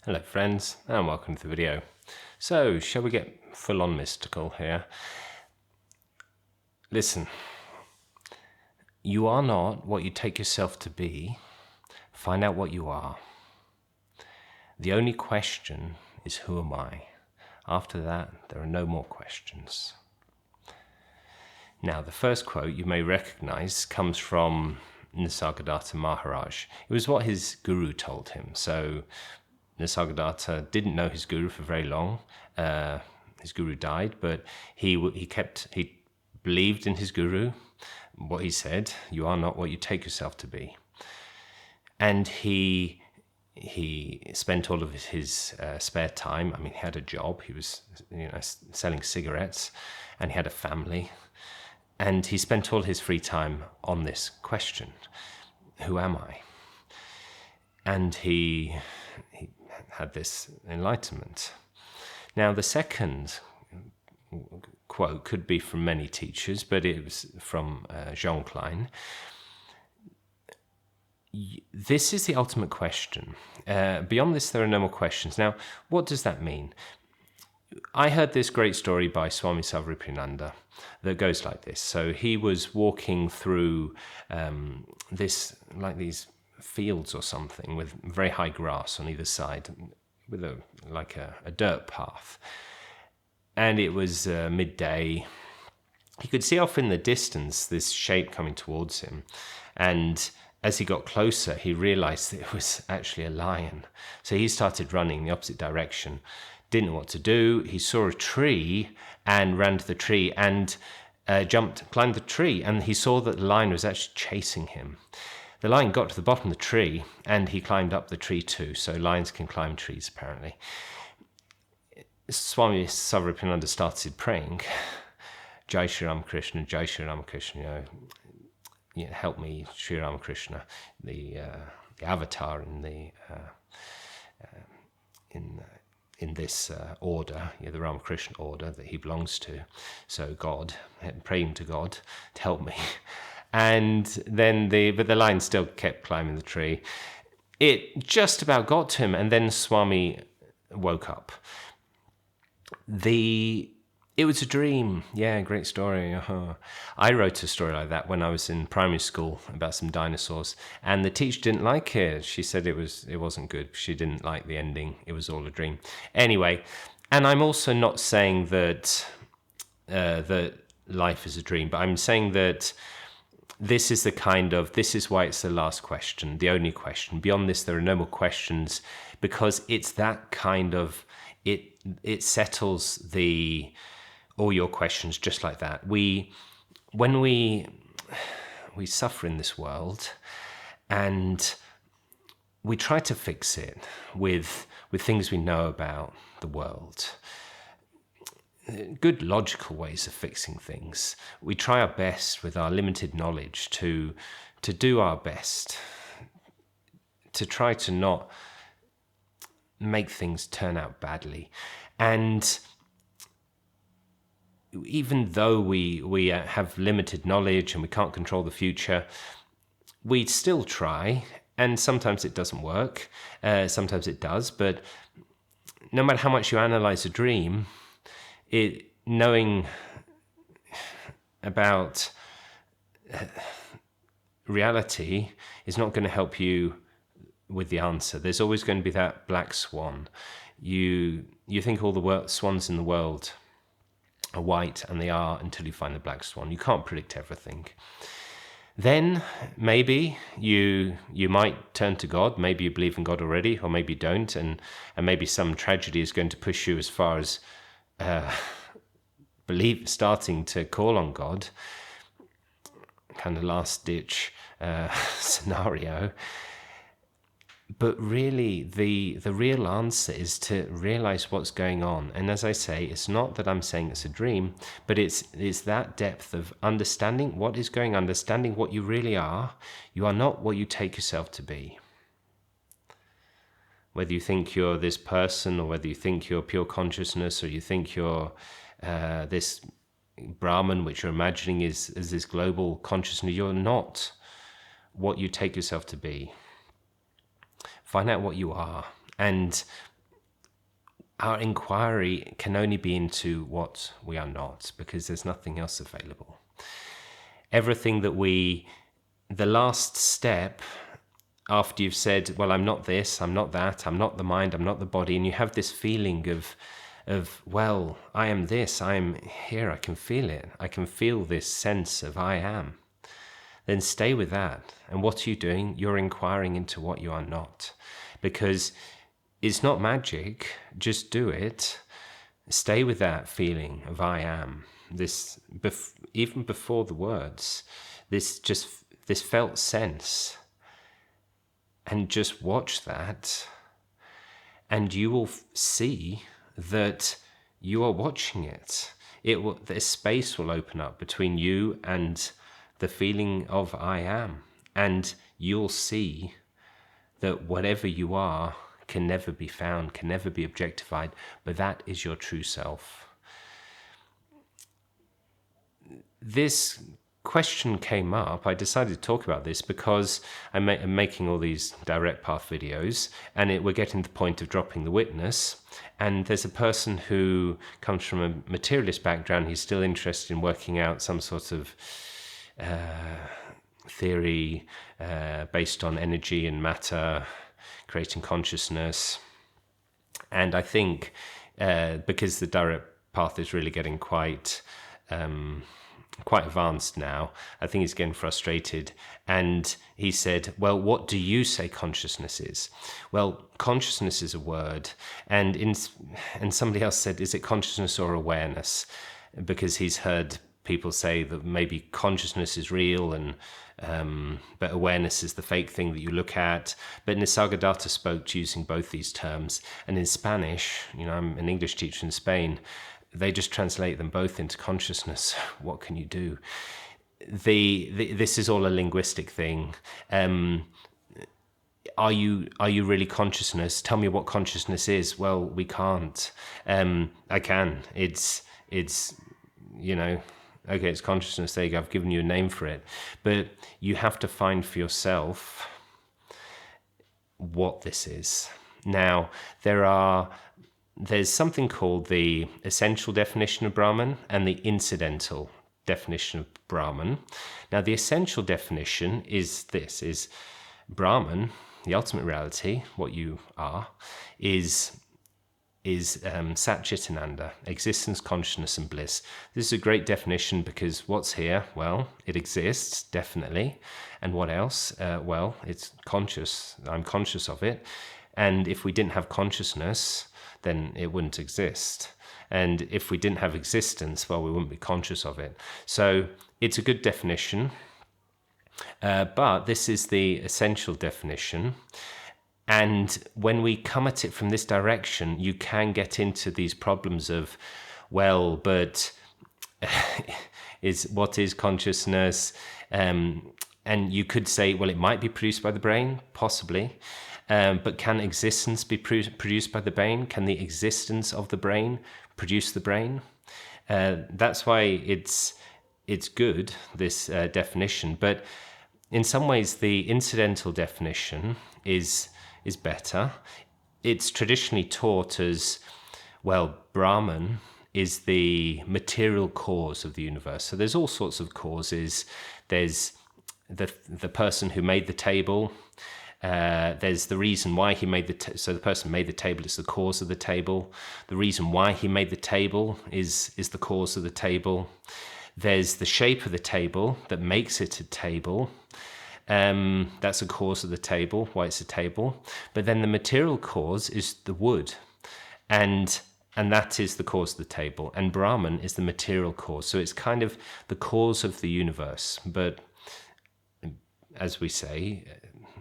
Hello friends, and welcome to the video. So, shall we get full-on mystical here? Listen, you are not what you take yourself to be. Find out what you are. The only question is, who am I? After that, there are no more questions. Now, the first quote you may recognize comes from Nisargadatta Maharaj. It was what his guru told him. So Nisargadatta didn't know his guru for very long. His guru died, but he believed in his guru, what he said, you are not what you take yourself to be. And he spent all of his spare time. I mean, he had a job. He was selling cigarettes, and he had a family. And he spent all his free time on this question, who am I? And he had this enlightenment. Now, the second quote could be from many teachers, but it was from Klein. This is the ultimate question. Beyond this, there are no more questions. Now, what does that mean? I heard this great story by Swami Sarvapriyananda that goes like this. So he was walking through these fields or something with very high grass on either side, with a dirt path. And it was midday. He could see off in the distance this shape coming towards him. And as he got closer, he realized that it was actually a lion. So he started running in the opposite direction. Didn't know what to do. He saw a tree and ran to the tree and climbed the tree. And he saw that the lion was actually chasing him. The lion got to the bottom of the tree and he climbed up the tree too. So lions can climb trees, apparently. Swami Sarvapriyananda started praying, Jai Shri Ramakrishna, Jai Shri Ramakrishna, help me, Shri Ramakrishna, the avatar in this order, the Ramakrishna order that he belongs to. So God, praying to God to help me. And then but the lion still kept climbing the tree. It just about got to him, and then Swami woke up. It was a dream. Yeah, great story. I wrote a story like that when I was in primary school about some dinosaurs, and the teacher didn't like it. She said it wasn't good. She didn't like the ending. It was all a dream. Anyway, and I'm also not saying that that life is a dream, but I'm saying that this is why it's the last question, the only question. Beyond this, there are no more questions, because it's that kind of, it settles all your questions just like that. When we suffer in this world, and we try to fix it with things we know about the world, good logical ways of fixing things. We try our best with our limited knowledge to do our best, to try to not make things turn out badly. And even though we have limited knowledge and we can't control the future, we still try, and sometimes it doesn't work, sometimes it does, but no matter how much you analyze a dream, knowing about reality is not going to help you with the answer. There's always going to be that black swan. You think all the swans in the world are white, and they are, until you find the black swan. You can't predict everything. Then maybe you might turn to God. Maybe you believe in God already, or maybe you don't, and maybe some tragedy is going to push you as far as starting to call on God, kind of last ditch scenario. But really, the real answer is to realize what's going on. And as I say, it's not that I'm saying it's a dream, but it's that depth of understanding what is going on, understanding what you really are. You are not what you take yourself to be. Whether you think you're this person, or whether you think you're pure consciousness, or you think you're this Brahman, which you're imagining is this global consciousness, you're not what you take yourself to be. Find out what you are. And our inquiry can only be into what we are not, because there's nothing else available. Everything that the last step after you've said, well, I'm not this, I'm not that, I'm not the mind, I'm not the body, and you have this feeling of, well, I am this, I am here, I can feel it, I can feel this sense of I am, then stay with that. And what are you doing? You're inquiring into what you are not. Because it's not magic, just do it. Stay with that feeling of I am. This, even before the words, this felt sense. And just watch that, and you will see that you are watching it. The space will open up between you and the feeling of I am, and you'll see that whatever you are can never be found, can never be objectified, but that is your true self. This question came up. I decided to talk about this because I'm making all these direct path videos, and we're getting to the point of dropping the witness, and there's a person who comes from a materialist background. He's still interested in working out some sort of theory based on energy and matter, creating consciousness. And I think because the direct path is really getting quite advanced now, I think he's getting frustrated. And he said, well, what do you say consciousness is? Well, consciousness is a word. And somebody else said, is it consciousness or awareness? Because he's heard people say that maybe consciousness is real, and but awareness is the fake thing that you look at. But Nisargadatta spoke using both these terms. And in Spanish, I'm an English teacher in Spain, they just translate them both into consciousness. What can you do? This is all a linguistic thing. Are you really consciousness? Tell me what consciousness is. Well, we can't. I can. It's okay, it's consciousness. There you go. I've given you a name for it. But you have to find for yourself what this is. Now, there's something called the essential definition of Brahman and the incidental definition of Brahman. Now, the essential definition is Brahman, the ultimate reality, what you are, is Sat Chit Ananda, existence, consciousness, and bliss. This is a great definition because what's here? Well, it exists, definitely. And what else? Well, it's conscious. I'm conscious of it. And if we didn't have consciousness, then it wouldn't exist. And if we didn't have existence, well, we wouldn't be conscious of it. So it's a good definition, but this is the essential definition. And when we come at it from this direction, you can get into these problems of, well, but what is consciousness? And you could say, well, it might be produced by the brain, possibly. But can existence be produced by the brain? Can the existence of the brain produce the brain? That's why it's good, this definition. But in some ways, the incidental definition is better. It's traditionally taught as, well, Brahman is the material cause of the universe. So there's all sorts of causes. There's the person who made the table. There's the reason why he made so the person made the table is the cause of the table. The reason why he made the table is the cause of the table. There's the shape of the table that makes it a table. That's a cause of the table, why it's a table. But then the material cause is the wood, and that is the cause of the table. And Brahman is the material cause. So it's kind of the cause of the universe. But as we say,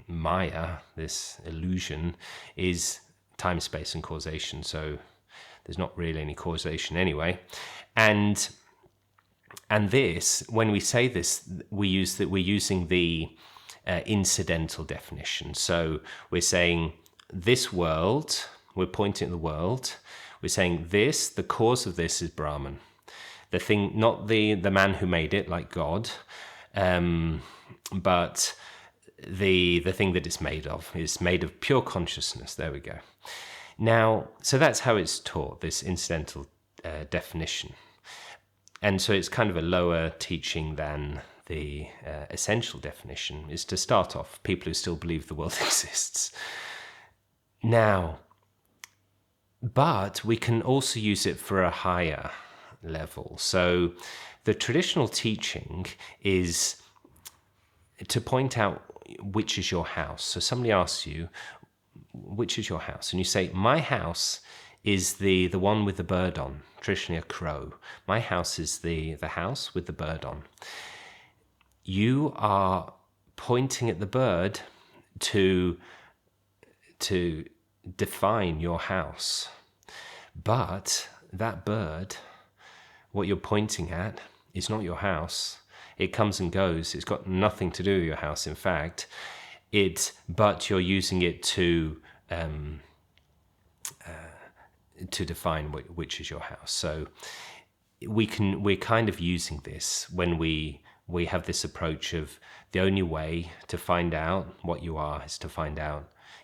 Maya, this illusion, is time, space, and causation. So there's not really any causation anyway. And this, when we say this, we're using the incidental definition. So we're saying this world, we're pointing at the world, we're saying this, the cause of this is Brahman. The thing, not the man who made it, like God, but the thing that it's made of is made of pure consciousness. There we go. Now, so that's how it's taught, this incidental definition. And so it's kind of a lower teaching than the essential definition, is to start off people who still believe the world exists. Now, but we can also use it for a higher level. So the traditional teaching is to point out which is your house. So somebody asks you, which is your house? And you say, my house is the one with the bird on, traditionally a crow. My house is the house with the bird on. You are pointing at the bird to define your house. But that bird, what you're pointing at, is not your house. It comes and goes. It's got nothing to do with your house, in fact. But you're using it to define which is your house. So we're kind of using this when we have this approach of the only way to find out what you are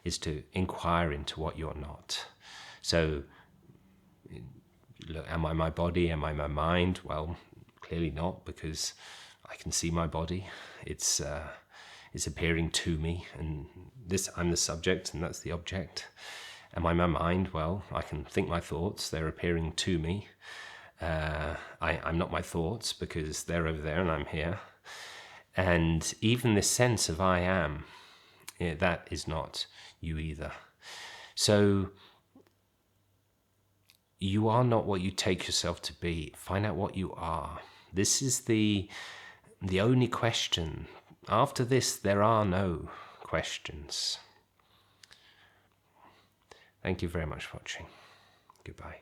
is to inquire into what you're not. So, look, am I my body? Am I my mind? Well, clearly not, because I can see my body. It's appearing to me, and I'm the subject, and that's the object. Am I my mind? Well, I can think my thoughts. They're appearing to me. I'm not my thoughts, because they're over there and I'm here. And even this sense of I am, that is not you either. So you are not what you take yourself to be. Find out what you are. This is the only question. After this, there are no questions. Thank you very much for watching. Goodbye.